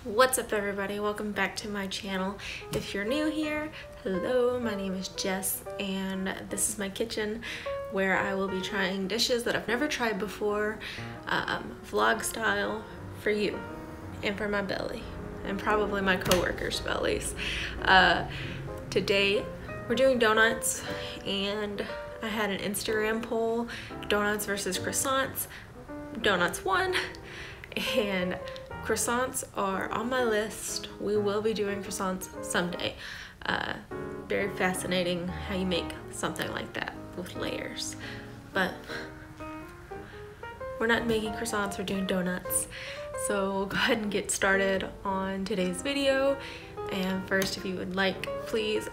What's up everybody, welcome back to my channel. If you're new here, hello, my name is Jess and this is my kitchen where I will be trying dishes that I've never tried before, vlog style for you and for my belly and probably my co-workers' bellies. Today we're doing donuts and I had an Instagram poll, donuts versus croissants. Donuts won and croissants are on my list. We will be doing croissants someday. Very fascinating how you make something like that with layers. But we're not making croissants, we're doing donuts. So we'll go ahead and get started on today's video. And first, if you would like, please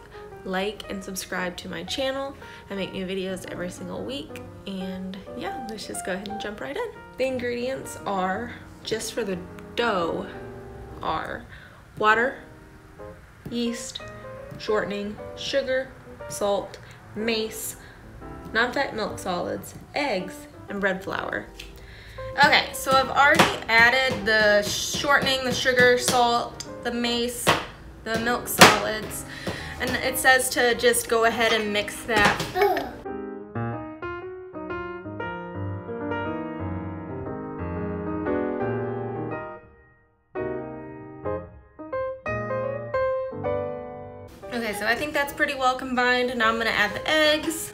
like and subscribe to my channel. I make new videos every single week. And yeah, let's just go ahead and jump right in. The ingredients are, just for the dough, are water, yeast, shortening, sugar, salt, mace, non-fat milk solids, eggs, and bread flour. Okay, so I've already added the shortening, the sugar, salt, the mace, the milk solids, and it says to just go ahead and mix that. Okay, so I think that's pretty well combined. Now I'm gonna add the eggs.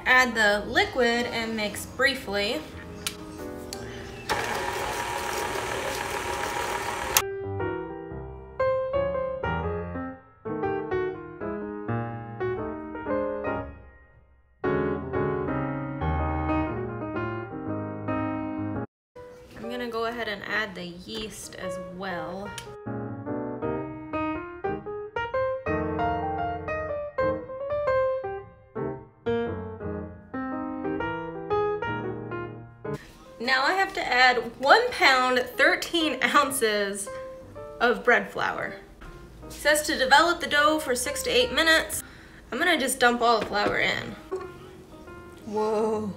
Add the liquid and mix briefly. I'm gonna go ahead and add the yeast as well. Now I have to add 1 pound, 13 ounces of bread flour. It says to develop the dough for 6 to 8 minutes. I'm gonna just dump all the flour in. Whoa.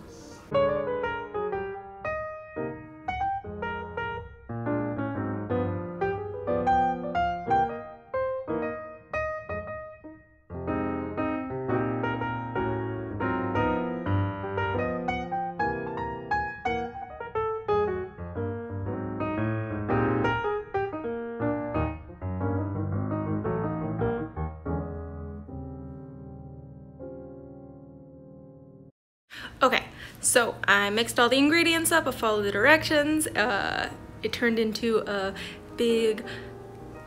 Okay, so I mixed all the ingredients up, I followed the directions. It turned into a big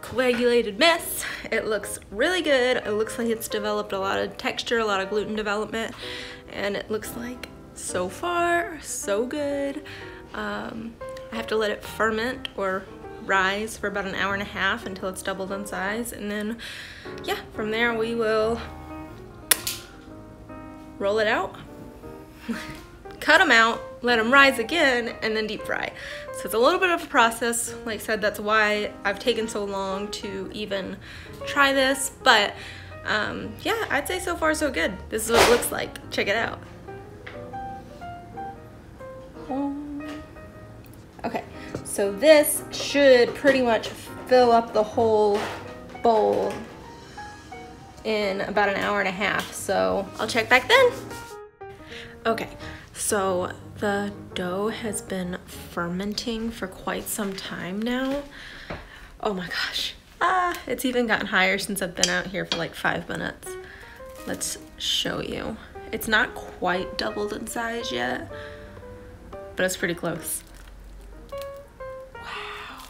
coagulated mess. It looks really good. It looks like it's developed a lot of texture, a lot of gluten development, and it looks like so far so good. I have to let it ferment or rise for about 1.5 hours until it's doubled in size, and then yeah, from there we will roll it out, cut them out, let them rise again, and then deep fry. So it's a little bit of a process. Like I said, that's why I've taken so long to even try this, but yeah, I'd say so far so good. This is what it looks like. Check it out. Okay, so this should pretty much fill up the whole bowl in about 1.5 hours, so I'll check back then. Okay, so the dough has been fermenting for quite some time now. Oh my gosh. It's even gotten higher since I've been out here for like 5 minutes. Let's show you. It's not quite doubled in size yet, but it's pretty close. Wow.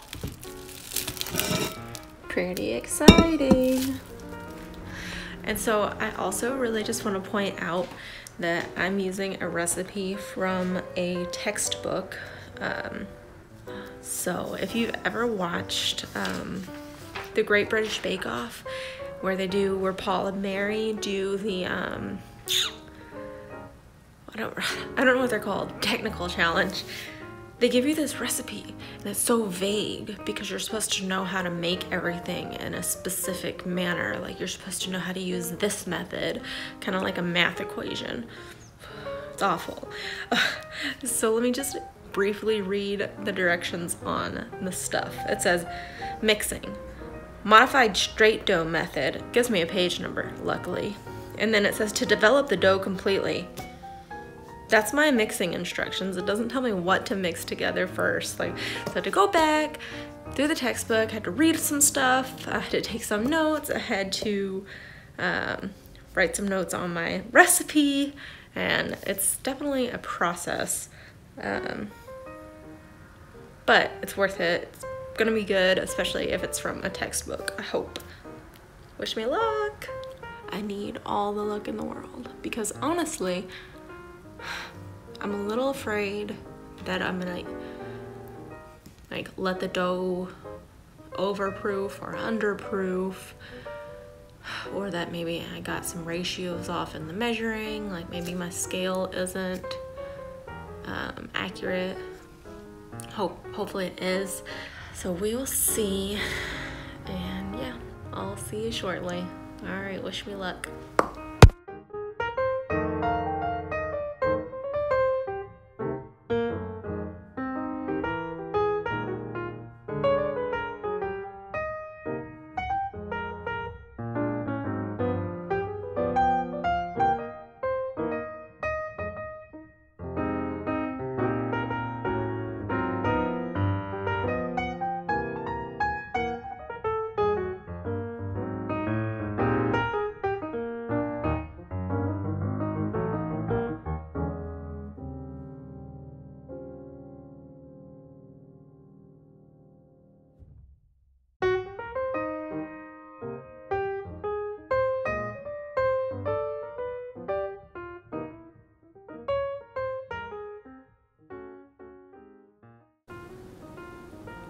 Pretty exciting. And so I also really just want to point out that I'm using a recipe from a textbook. So if you've ever watched The Great British Bake Off, where Paul and Mary do the I don't know what they're called, technical challenge. They give you this recipe and it's so vague because you're supposed to know how to make everything in a specific manner. Like you're supposed to know how to use this method, kind of like a math equation. It's awful. So let me just briefly read the directions on the stuff. It says mixing, modified straight dough method. It gives me a page number, luckily. And then it says to develop the dough completely. That's my mixing instructions. It doesn't tell me what to mix together first. Like, so I had to go back through the textbook, I had to read some stuff, I had to take some notes, I had to write some notes on my recipe, and it's definitely a process. But it's worth it. It's gonna be good, especially if it's from a textbook, I hope. Wish me luck. I need all the luck in the world because honestly, I'm a little afraid that I'm gonna like let the dough overproof or underproof, or that maybe I got some ratios off in the measuring, like maybe my scale isn't accurate. Hopefully it is. So we will see, and yeah, I'll see you shortly. All right, wish me luck.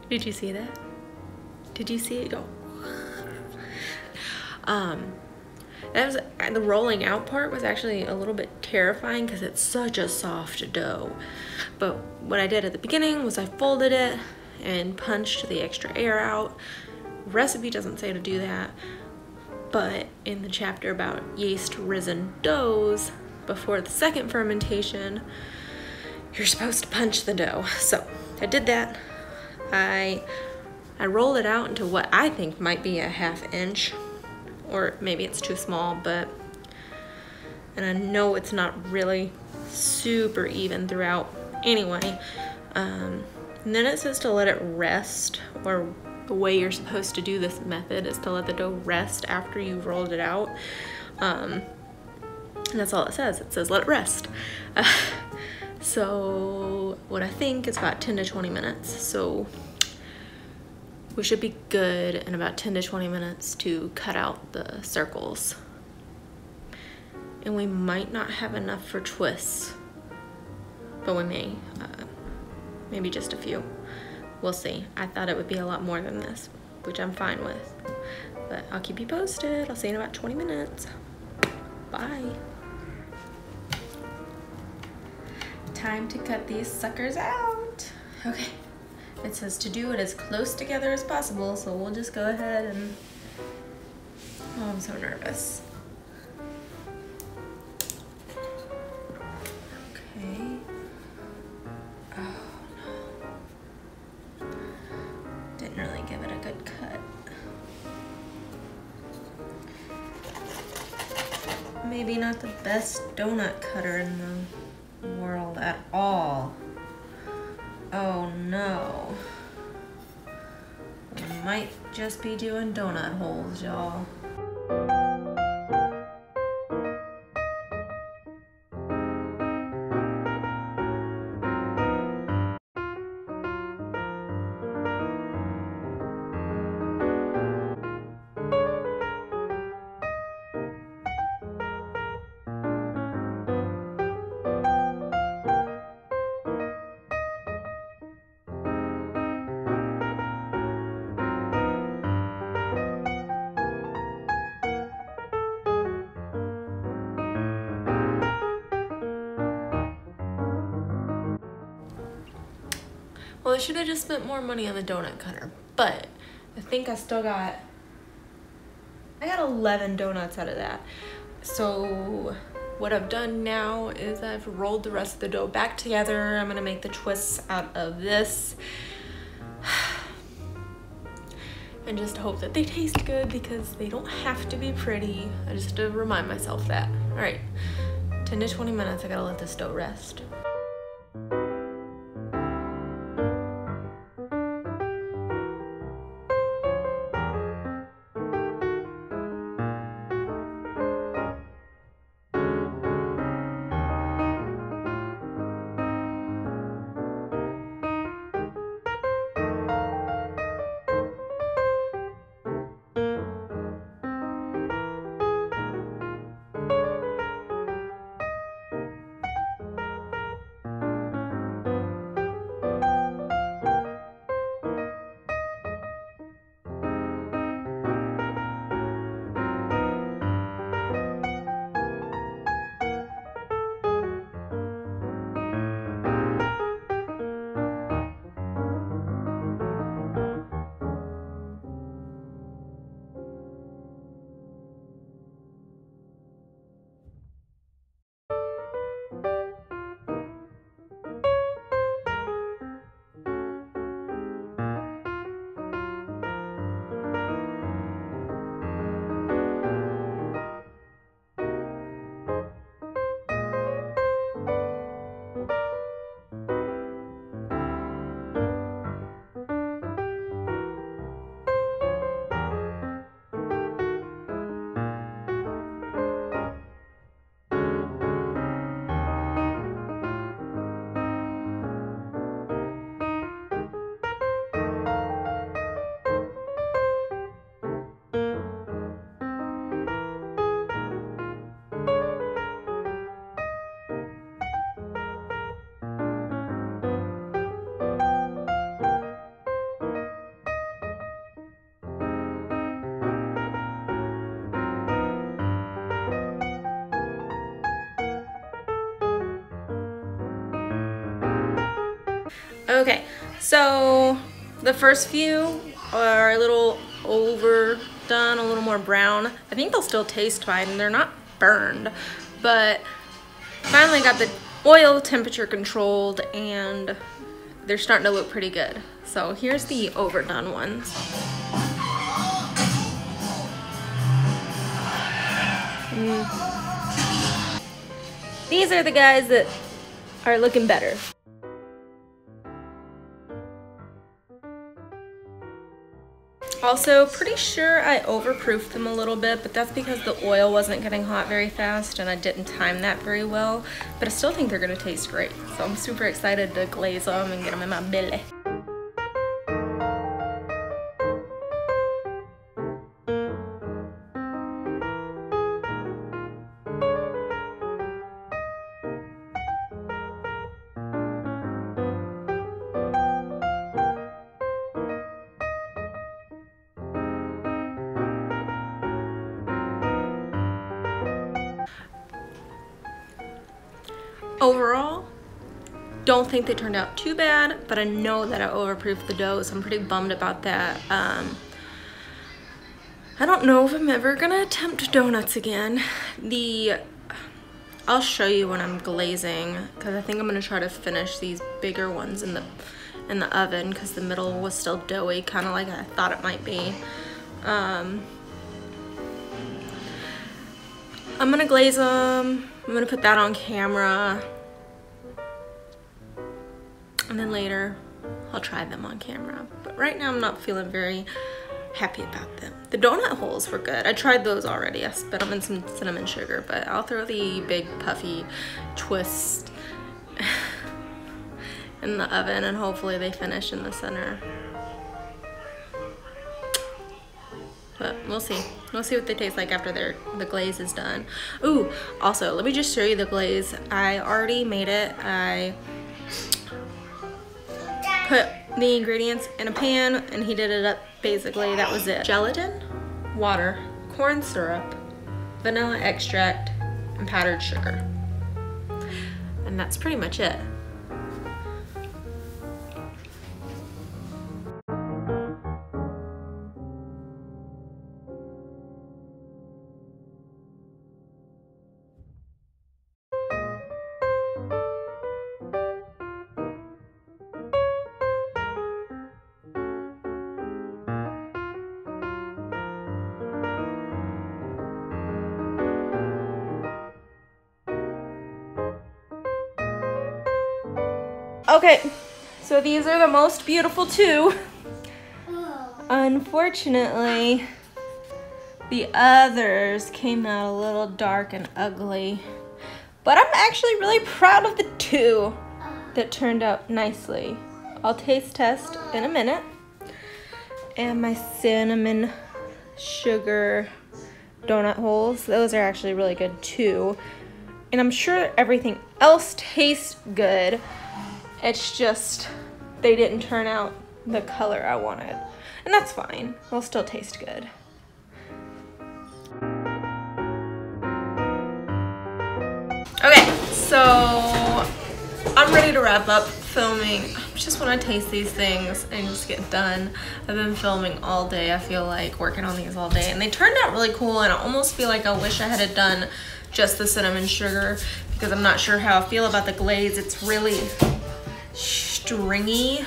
Did you see that? Did you see it go? The rolling out part was actually a little bit terrifying because it's such a soft dough. But what I did at the beginning was I folded it and punched the extra air out. Recipe doesn't say to do that, but in the chapter about yeast risen doughs, before the second fermentation, you're supposed to punch the dough. So I did that. I rolled it out into what I think might be a 1/2 inch, or maybe it's too small, and I know it's not really super even throughout anyway. And then it says to let it rest, or the way you're supposed to do this method is to let the dough rest after you've rolled it out. And that's all it says. It says let it rest. So what I think is about 10 to 20 minutes. So we should be good in about 10 to 20 minutes to cut out the circles. And we might not have enough for twists, but we may, maybe just a few. We'll see. I thought it would be a lot more than this, which I'm fine with. But I'll keep you posted. I'll see you in about 20 minutes. Bye. Time to cut these suckers out. Okay, it says to do it as close together as possible, so we'll just go ahead and, oh, I'm so nervous. Okay. Oh no. Didn't really give it a good cut. Maybe not the best donut cutter in the world at all. Oh no. We might just be doing donut holes, y'all. Well, I should have just spent more money on the donut cutter, but I think I got 11 donuts out of that. So what I've done now is I've rolled the rest of the dough back together. I'm gonna make the twists out of this and just hope that they taste good, because they don't have to be pretty. I just have to remind myself that. All right, 10 to 20 minutes, I gotta let this dough rest. Okay, so the first few are a little overdone, a little more brown. I think they'll still taste fine. They're not burned, but finally got the oil temperature controlled and they're starting to look pretty good. So here's the overdone ones. These are the guys that are looking better. Also, pretty sure I overproofed them a little bit, but that's because the oil wasn't getting hot very fast and I didn't time that very well. But I still think they're gonna taste great. So I'm super excited to glaze them and get them in my belly. Overall, don't think they turned out too bad, but I know that I overproofed the dough, so I'm pretty bummed about that. I don't know if I'm ever gonna attempt donuts again. I'll show you when I'm glazing, because I think I'm gonna try to finish these bigger ones in the oven, because the middle was still doughy, kind of like I thought it might be. I'm gonna glaze them. I'm gonna put that on camera, and then later I'll try them on camera. But right now I'm not feeling very happy about them. The donut holes were good. I tried those already. I spit them in some cinnamon sugar, but I'll throw the big puffy twist in the oven and hopefully they finish in the center. But we'll see. We'll see what they taste like after the glaze is done. Ooh, also, let me just show you the glaze. I already made it. I put the ingredients in a pan and heated it up, basically. That was it. Gelatin, water, corn syrup, vanilla extract, and powdered sugar. And that's pretty much it. Okay, so these are the most beautiful two. Unfortunately, the others came out a little dark and ugly. But I'm actually really proud of the two that turned out nicely. I'll taste test in a minute. And my cinnamon sugar donut holes, those are actually really good too. And I'm sure everything else tastes good. It's just they didn't turn out the color I wanted. And that's fine, they'll still taste good. Okay, so I'm ready to wrap up filming. I just want to taste these things and just get done. I've been filming all day, I feel like, working on these all day, and they turned out really cool, and I almost feel like I wish I had done just the cinnamon sugar because I'm not sure how I feel about the glaze. It's really stringy.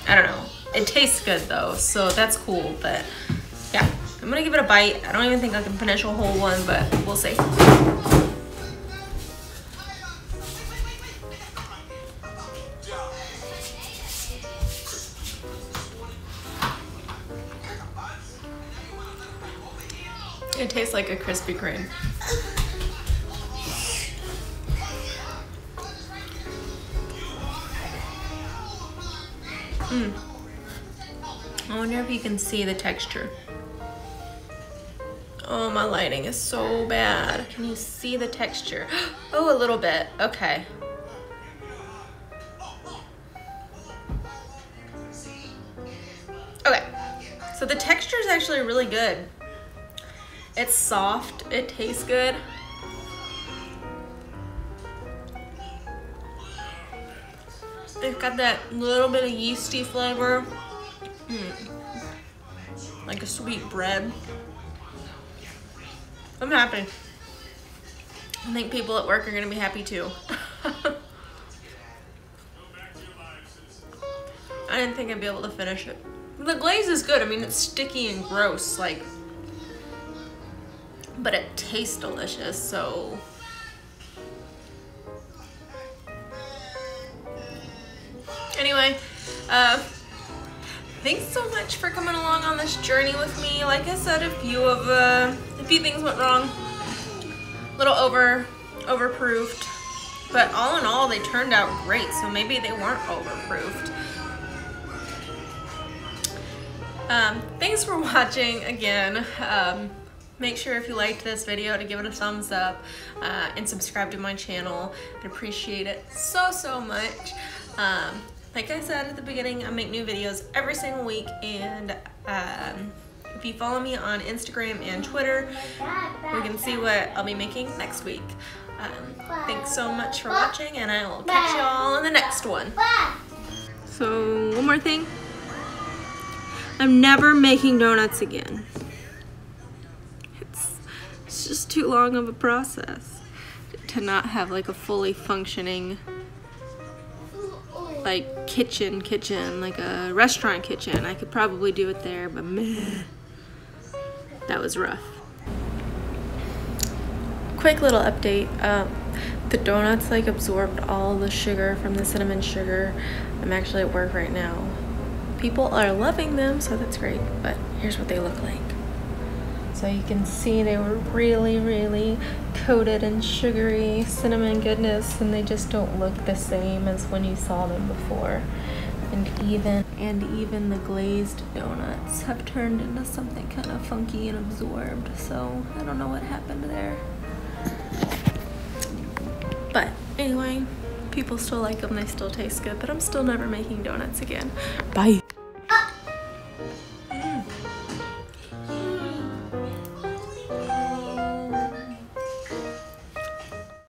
I don't know. It tastes good though, so that's cool, but yeah, I'm gonna give it a bite. I don't even think I can finish a whole one, but we'll see. It tastes like a Krispy Kreme. I wonder if you can see the texture. Oh, my lighting is so bad. Can you see the texture? Oh, a little bit. Okay. Okay. So the texture is actually really good. It's soft. It tastes good. It's got that little bit of yeasty flavor. Like a sweet bread. I'm happy. I think people at work are gonna be happy too. I didn't think I'd be able to finish it. The glaze is good. I mean, it's sticky and gross, like, but it tastes delicious, so. Anyway, thanks so much for coming along on this journey with me. Like I said, a few things went wrong. A little overproofed. But all in all, they turned out great. So maybe they weren't overproofed. Thanks for watching again. Make sure if you liked this video to give it a thumbs up and subscribe to my channel. I'd appreciate it so much. Like I said at the beginning, I make new videos every single week, and if you follow me on Instagram and Twitter, we can see what I'll be making next week. Thanks so much for watching, and I will catch you all in the next one. So, one more thing. I'm never making donuts again. It's just too long of a process to not have like a fully functioning like kitchen, like a restaurant kitchen. I could probably do it there, but meh, that was rough. Quick little update. The donuts like absorbed all the sugar from the cinnamon sugar. I'm actually at work right now. People are loving them, so that's great, but here's what they look like. So you can see they were really coated in sugary cinnamon goodness, and they just don't look the same as when you saw them before. And even the glazed donuts have turned into something kind of funky and absorbed. So I don't know what happened there. But anyway, people still like them, they still taste good, but I'm still never making donuts again. Bye.